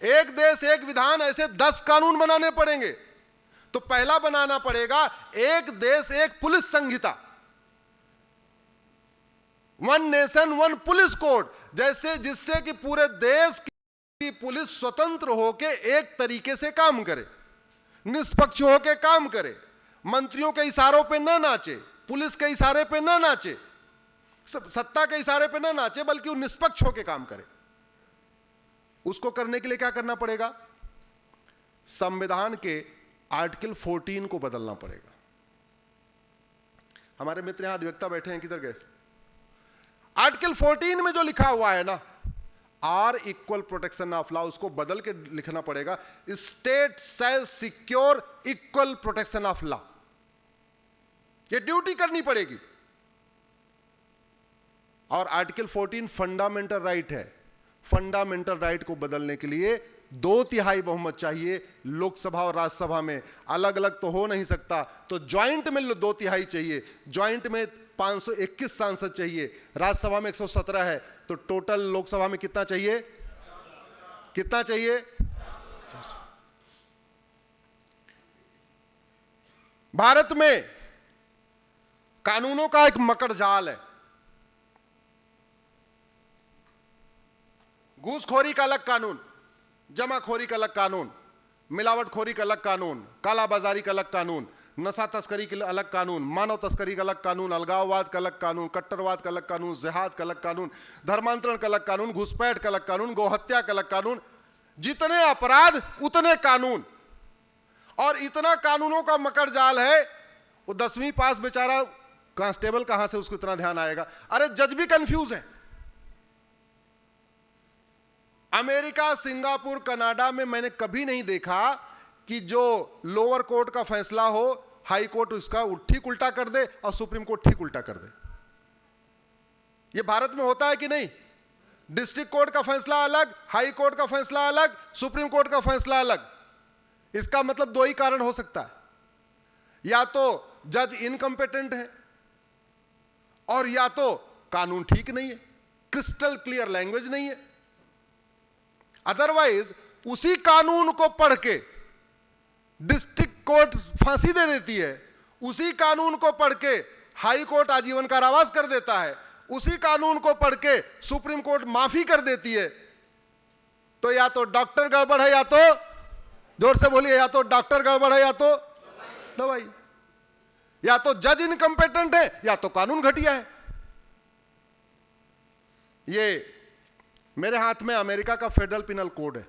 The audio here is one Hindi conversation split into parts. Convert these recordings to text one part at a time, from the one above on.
एक देश एक विधान, ऐसे 10 कानून बनाने पड़ेंगे। तो पहला बनाना पड़ेगा एक देश एक पुलिस संहिता, one nation one police code, जैसे जिससे कि पूरे देश की पुलिस स्वतंत्र होकर एक तरीके से काम करे, निष्पक्ष होकर काम करे, मंत्रियों के इशारों पे न नाचे, पुलिस के इशारे पे न नाचे, सत्ता के इशारे पे न नाचे, बल्कि वो निष्पक्ष होकर काम करे। उसको करने के लिए क्या करना पड़ेगा? संविधान के आर्टिकल 14 को बदलना पड़ेगा। हमारे मित्र यहां अधिवक्ता बैठे हैं, किधर गए? आर्टिकल 14 में जो लिखा हुआ है ना, are equal protection of law, उसको बदल के लिखना पड़ेगा state shall secure equal protection of law. ये ड्यूटी करनी पड़ेगी। और आर्टिकल 14 फंडामेंटल राइट है। फंडामेंटल राइट को बदलने के लिए 2/3 बहुमत चाहिए। लोकसभा और राज्यसभा में अलग अलग तो हो नहीं सकता, तो ज्वाइंट में 2/3 चाहिए। ज्वाइंट में 521 सांसद चाहिए, राज्यसभा में 117 है, तो टोटल लोकसभा में कितना चाहिए? कितना चाहिए? 400। भारत में कानूनों का एक मकड़ जाल है। घूसखोरी का अलग कानून, जमाखोरी का अलग कानून, मिलावटखोरी का अलग कानून, कालाबाजारी का अलग कानून, नशा तस्करी के अलग कानून, मानव तस्करी का अलग कानून, अलगाववाद का अलग कानून, कट्टरवाद का अलग कानून, जिहाद का अलग कानून, धर्मांतरण का अलग कानून, घुसपैठ का अलग कानून, गोहत्या का अलग कानून। जितने अपराध उतने कानून, और इतना कानूनों का मकड़ जाल है। वो 10वीं पास बेचारा कांस्टेबल कहां से उसको इतना ध्यान आएगा? अरे जज भी कंफ्यूज है। अमेरिका, सिंगापुर, कनाडा में मैंने कभी नहीं देखा कि जो लोअर कोर्ट का फैसला हो, हाई कोर्ट उसका ठीक उल्टा कर दे और सुप्रीम कोर्ट ठीक उल्टा कर दे। यह भारत में होता है कि नहीं? डिस्ट्रिक्ट कोर्ट का फैसला अलग, हाई कोर्ट का फैसला अलग, सुप्रीम कोर्ट का फैसला अलग। इसका मतलब 2 ही कारण हो सकता है, या तो जज इनकम्पिटेंट है, और या तो कानून ठीक नहीं है, क्रिस्टल क्लियर लैंग्वेज नहीं है। अदरवाइज उसी कानून को पढ़ के डिस्ट्रिक्ट कोर्ट फांसी दे देती है, उसी कानून को पढ़ के हाई कोर्ट आजीवन कारावास कर देता है, उसी कानून को पढ़ के सुप्रीम कोर्ट माफी कर देती है। तो या तो डॉक्टर गड़बड़ है, या तो, जोर से बोलिए, या तो डॉक्टर गड़बड़ है, या तो दवाई, या तो जज इनकम्पिटेंट है, या तो कानून घटिया है। ये मेरे हाथ में अमेरिका का फेडरल पिनल कोड है।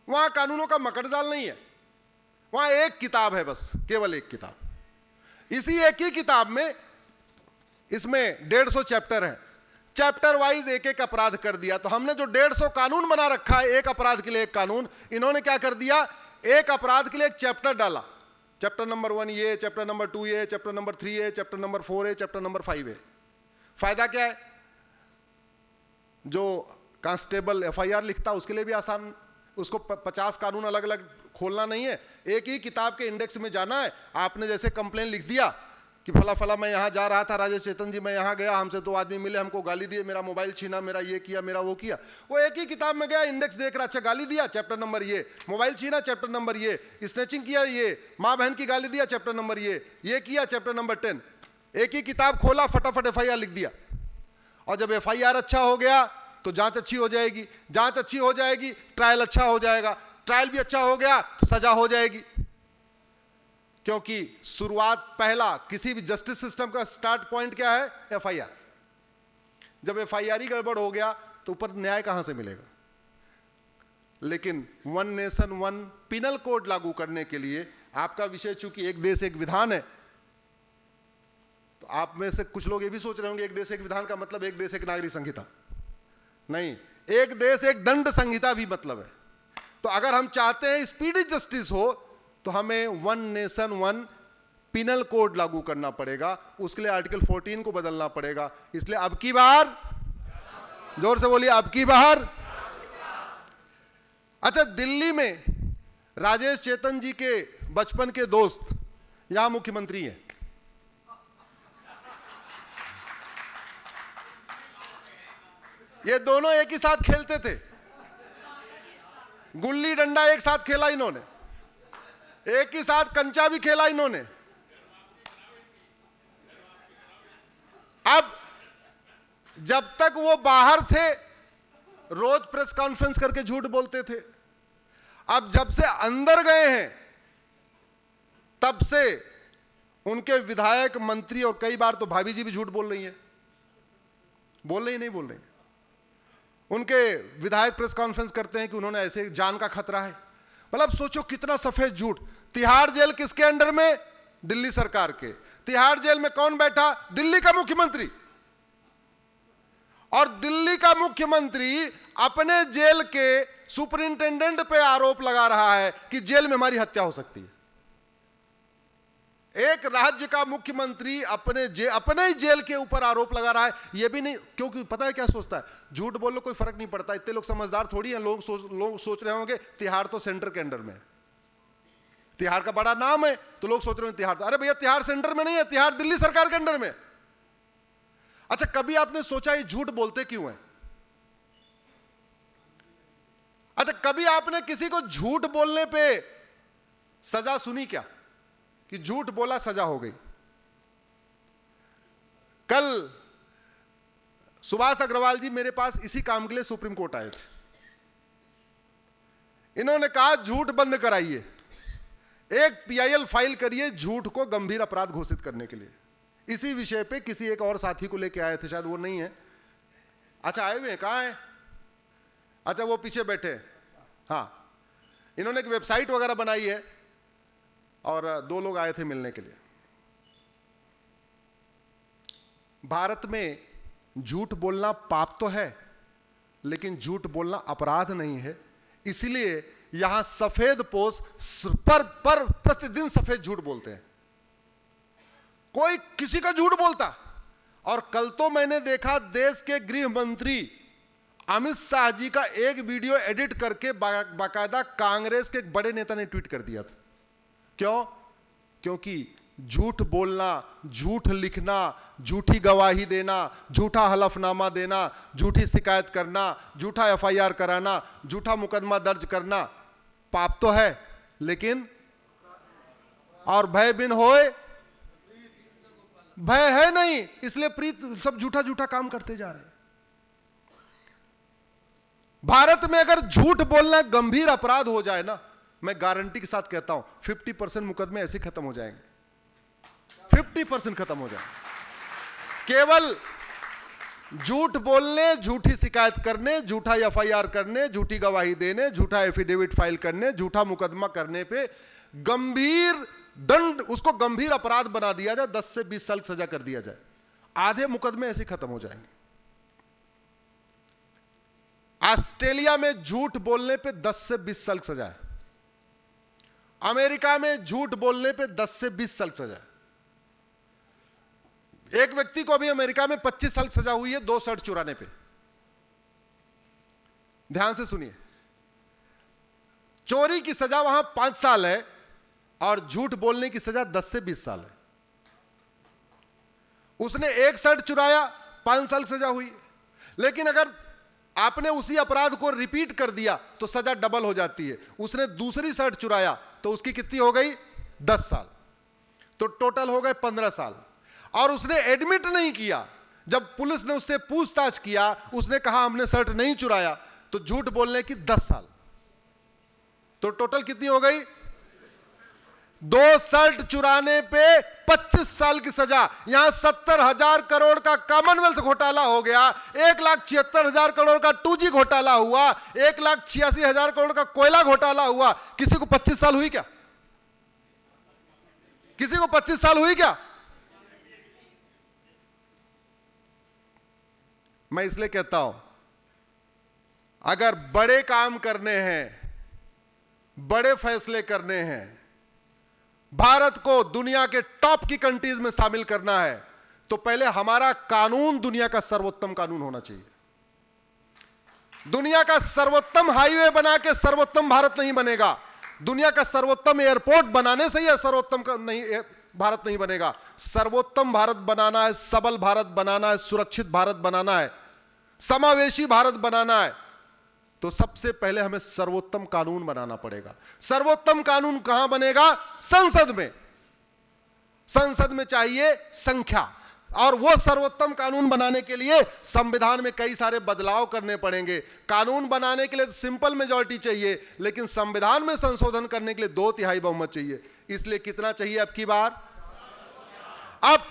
वहां कानूनों का मकड़जाल नहीं है, वहां एक किताब है, बस केवल एक किताब। इसी एक ही किताब में, इसमें 150 चैप्टर है, चैप्टर वाइज एक एक अपराध कर दिया। तो हमने जो 150 कानून बना रखा है, एक अपराध के लिए एक कानून, इन्होंने क्या कर दिया, एक अपराध के लिए एक चैप्टर डाला। चैप्टर नंबर 1 ये, चैप्टर नंबर 2 ये, चैप्टर नंबर 3 ये, चैप्टर नंबर 4 ये, चैप्टर नंबर 5 है। फायदा क्या है? जो कांस्टेबल FIR लिखता उसके लिए भी आसान, उसको 50 कानून अलग अलग खोलना नहीं है, एक ही किताब के इंडेक्स में जाना है। आपने जैसे कंप्लेन लिख दिया कि फला फला मैं यहाँ जा रहा था, राजेश चेतन जी मैं यहाँ गया, हमसे 2 आदमी मिले, हमको गाली दिए, मेरा मोबाइल छीना, मेरा ये किया, मेरा वो किया। वो एक ही किताब में गया, इंडेक्स देख रहा, अच्छा गाली दिया, चैप्टर नंबर ये, मोबाइल छीना, चैप्टर नंबर ये, स्नैचिंग किया, ये माँ बहन की गाली दिया, चैप्टर नंबर ये किया, चैप्टर नंबर 10। एक ही किताब खोला, फटाफट FIR लिख दिया। और जब FIR अच्छा हो गया तो जांच अच्छी हो जाएगी, जांच अच्छी हो जाएगी, ट्रायल अच्छा हो जाएगा, ट्रायल भी अच्छा हो गया तो सजा हो जाएगी। क्योंकि शुरुआत, पहला किसी भी जस्टिस सिस्टम का स्टार्ट पॉइंट क्या है? FIR। जब FIR ही गड़बड़ हो गया तो ऊपर न्याय कहां से मिलेगा? लेकिन one nation one penal code लागू करने के लिए, आपका विषय चूंकि एक देश एक विधान है, तो आप में से कुछ लोग ये भी सोच रहे होंगे एक देश एक विधान का मतलब एक देश एक नागरिक संहिता नहीं, एक देश एक दंड संहिता भी मतलब है। तो अगर हम चाहते हैं स्पीडी जस्टिस हो, तो हमें one nation one penal code लागू करना पड़ेगा। उसके लिए आर्टिकल 14 को बदलना पड़ेगा। इसलिए अब की बार, जोर से बोलिए, अब की बार। अच्छा, दिल्ली में राजेश चेतन जी के बचपन के दोस्त यहां मुख्यमंत्री हैं। ये दोनों एक ही साथ खेलते थे। गुल्ली डंडा एक साथ खेला इन्होंने, एक ही साथ कंचा भी खेला इन्होंने। अब जब तक वो बाहर थे रोज प्रेस कॉन्फ्रेंस करके झूठ बोलते थे, अब जब से अंदर गए हैं तब से उनके विधायक, मंत्री और कई बार तो भाभी जी भी झूठ बोल रही हैं। बोल रही नहीं बोल रही? उनके विधायक प्रेस कॉन्फ्रेंस करते हैं कि उन्होंने ऐसे जान का खतरा है। मतलब सोचो कितना सफेद झूठ। तिहाड़ जेल किसके अंडर में? दिल्ली सरकार के। तिहाड़ जेल में कौन बैठा? दिल्ली का मुख्यमंत्री। और दिल्ली का मुख्यमंत्री अपने जेल के सुपरिंटेंडेंट पे आरोप लगा रहा है कि जेल में हमारी हत्या हो सकती है। एक राज्य का मुख्यमंत्री अपने ही जेल के ऊपर आरोप लगा रहा है। यह भी नहीं, क्योंकि पता है क्या सोचता है, झूठ बोल लो कोई फर्क नहीं पड़ता। इतने लोग समझदार थोड़ी हैं। लोग सोच रहे होंगे तिहाड़ तो सेंटर के अंडर में है, तिहाड़ का बड़ा नाम है, तो लोग सोच रहे हैं तिहाड़। अरे भैया तिहाड़ सेंटर में नहीं है, तिहाड़ दिल्ली सरकार के अंडर में। अच्छा, कभी आपने सोचा ये झूठ बोलते क्यों है? अच्छा, कभी आपने किसी को झूठ बोलने पे सजा सुनी क्या? कि झूठ बोला सजा हो गई। कल सुभाष अग्रवाल जी मेरे पास इसी काम के लिए सुप्रीम कोर्ट आए थे। इन्होंने कहा झूठ बंद कराइए, एक पीआईएल फाइल करिए झूठ को गंभीर अपराध घोषित करने के लिए। इसी विषय पे किसी एक और साथी को लेके आए थे, शायद वो नहीं है। अच्छा, आए हुए हैं? कहां है? अच्छा, वो पीछे बैठे हैं। हाँ, इन्होंने एक वेबसाइट वगैरह बनाई है और 2 लोग आए थे मिलने के लिए। भारत में झूठ बोलना पाप तो है, लेकिन झूठ बोलना अपराध नहीं है। इसलिए यहां सफेद पोश पर प्रतिदिन सफेद झूठ बोलते हैं। कोई किसी का झूठ बोलता। और कल तो मैंने देखा देश के गृह मंत्री अमित शाह जी का एक वीडियो एडिट करके बाकायदा कांग्रेस के एक बड़े नेता ने ट्वीट कर दिया था। क्यों? क्योंकि झूठ बोलना, झूठ लिखना, झूठी गवाही देना, झूठा हलफनामा देना, झूठी शिकायत करना, झूठा एफआईआर कराना, झूठा मुकदमा दर्ज करना पाप तो है, लेकिन और भय बिन होए भय है नहीं, इसलिए प्रीत सब झूठा झूठा काम करते जा रहे हैं। भारत में अगर झूठ बोलना गंभीर अपराध हो जाए ना, मैं गारंटी के साथ कहता हूं 50% मुकदमे ऐसे खत्म हो जाएंगे। 50% खत्म हो जाएंगे। केवल झूठ बोलने, झूठी शिकायत करने, झूठा एफआईआर करने, झूठी गवाही देने, झूठा एफिडेविट फाइल करने, झूठा मुकदमा करने पे गंभीर दंड, उसको गंभीर अपराध बना दिया जाए, 10 से 20 साल सजा कर दिया जाए, आधे मुकदमे ऐसे खत्म हो जाएंगे। ऑस्ट्रेलिया में झूठ बोलने पे 10 से 20 साल सजा है। अमेरिका में झूठ बोलने पे 10 से 20 साल सजा है। एक व्यक्ति को अभी अमेरिका में 25 साल सजा हुई है 2 शर्ट चुराने पे। ध्यान से सुनिए, चोरी की सजा वहां 5 साल है और झूठ बोलने की सजा 10 से 20 साल है। उसने एक शर्ट चुराया, 5 साल सजा हुई। लेकिन अगर आपने उसी अपराध को रिपीट कर दिया तो सजा डबल हो जाती है। उसने दूसरी शर्ट चुराया तो उसकी कितनी हो गई? 10 साल, तो टोटल हो गए 15 साल। और उसने एडमिट नहीं किया, जब पुलिस ने उससे पूछताछ किया उसने कहा हमने शर्ट नहीं चुराया, तो झूठ बोलने की 10 साल, तो टोटल कितनी हो गई? 2 शर्ट चुराने पे 25 साल की सजा। यहां 70,000 करोड़ का कॉमनवेल्थ घोटाला हो गया, 1,76,000 करोड़ का 2G घोटाला हुआ, 1,86,000 करोड़ का कोयला घोटाला हुआ। किसी को 25 साल हुई क्या? किसी को 25 साल हुई क्या? मैं इसलिए कहता हूं, अगर बड़े काम करने हैं, बड़े फैसले करने हैं, भारत को दुनिया के टॉप की कंट्रीज में शामिल करना है, तो पहले हमारा कानून दुनिया का सर्वोत्तम कानून होना चाहिए। दुनिया का सर्वोत्तम हाईवे बना के सर्वोत्तम भारत नहीं बनेगा। दुनिया का सर्वोत्तम एयरपोर्ट बनाने से ही सर्वोत्तम नहीं भारत नहीं बनेगा। सर्वोत्तम भारत बनाना है, सबल भारत बनाना है, सुरक्षित भारत बनाना है, समावेशी भारत बनाना है, तो सबसे पहले हमें सर्वोत्तम कानून बनाना पड़ेगा। सर्वोत्तम कानून कहां बनेगा? संसद में। संसद में चाहिए संख्या, और वो सर्वोत्तम कानून बनाने के लिए संविधान में कई सारे बदलाव करने पड़ेंगे। कानून बनाने के लिए सिंपल मेजॉरिटी चाहिए, लेकिन संविधान में संशोधन करने के लिए 2/3 बहुमत चाहिए। इसलिए कितना चाहिए अब की बार? अब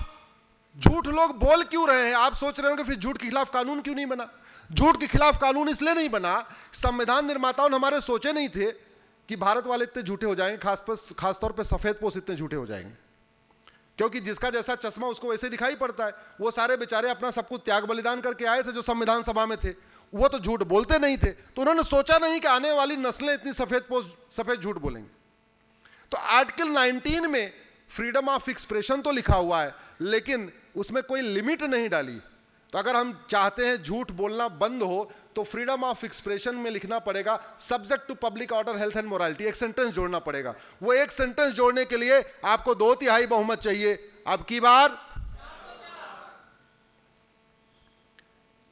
झूठ लोग बोल क्यों रहे हैं? आप सोच रहे हो कि फिर झूठ के खिलाफ कानून क्यों नहीं बना? झूठ के खिलाफ कानून इसलिए नहीं बना, संविधान निर्माताओं ने हमारे सोचे नहीं थे कि भारत वाले इतने झूठे हो जाएंगे, खासतौर पे सफेद पोष इतने झूठे हो जाएंगे। क्योंकि जिसका जैसा चश्मा उसको वैसे दिखाई पड़ता है। वो सारे बेचारे अपना सब कुछ त्याग बलिदान करके आए थे जो संविधान सभा में थे, वो तो झूठ बोलते नहीं थे। तो उन्होंने सोचा नहीं कि आने वाली नस्लें इतनी सफेद झूठ बोलेंगे। तो आर्टिकल 19 में फ्रीडम ऑफ एक्सप्रेशन तो लिखा हुआ है, लेकिन उसमें कोई लिमिट नहीं डाली। तो अगर हम चाहते हैं झूठ बोलना बंद हो, तो फ्रीडम ऑफ एक्सप्रेशन में लिखना पड़ेगा subject to public order, health and morality. एक सेंटेंस जोड़ना पड़ेगा। वो एक सेंटेंस जोड़ने के लिए आपको 2/3 बहुमत चाहिए। अब की बार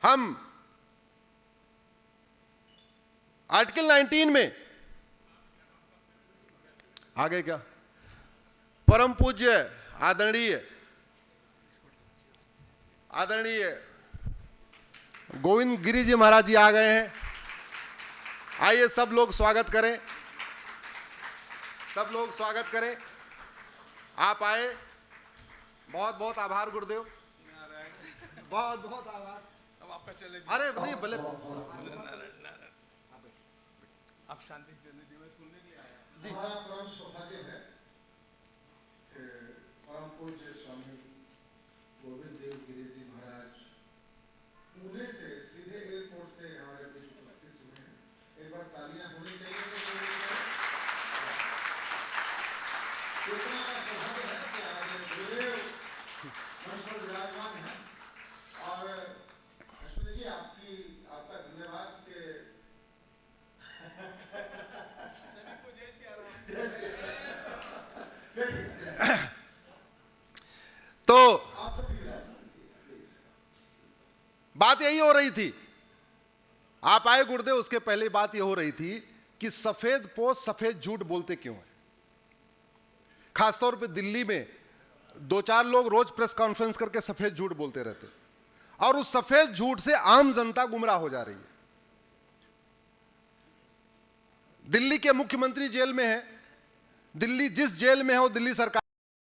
हम आर्टिकल 19 में आगे क्या, परम पूज्य आदरणीय गोविंद गिरी जी महाराज जी आ गए हैं। आइए सब लोग स्वागत करें, सब लोग स्वागत करें। आप आए, बहुत बहुत आभार गुरुदेव, बहुत बहुत आभार। अब आपका चले अरे नहीं भले, आप शांति से चलने दीजिए, मैं सुनने के लिए आया। जी। हमारा परम सौभाग्य है कि परम पूज्य स्वामी गोविंद देव गिरी जी महाराज पुणे से सीधे एयरपोर्ट से हमारे बीच उपस्थित हुए हैं। एक बार तालियां होनी चाहिए। तो इतना सौभाग्य है कि आज गुरुदेव मंच पर विराजमान है। और अश्विनी जी आपका धन्यवाद कि तो बात यही हो रही थी, आप आए गुरुदेव, उसके पहले बात ये हो रही थी कि सफेद पोष सफेद झूठ बोलते क्यों है। खासतौर पे दिल्ली में 2-4 लोग रोज प्रेस कॉन्फ्रेंस करके सफेद झूठ बोलते रहते, और उस सफेद झूठ से आम जनता गुमराह हो जा रही है। दिल्ली के मुख्यमंत्री जेल में है, दिल्ली जिस जेल में है वो दिल्ली सरकार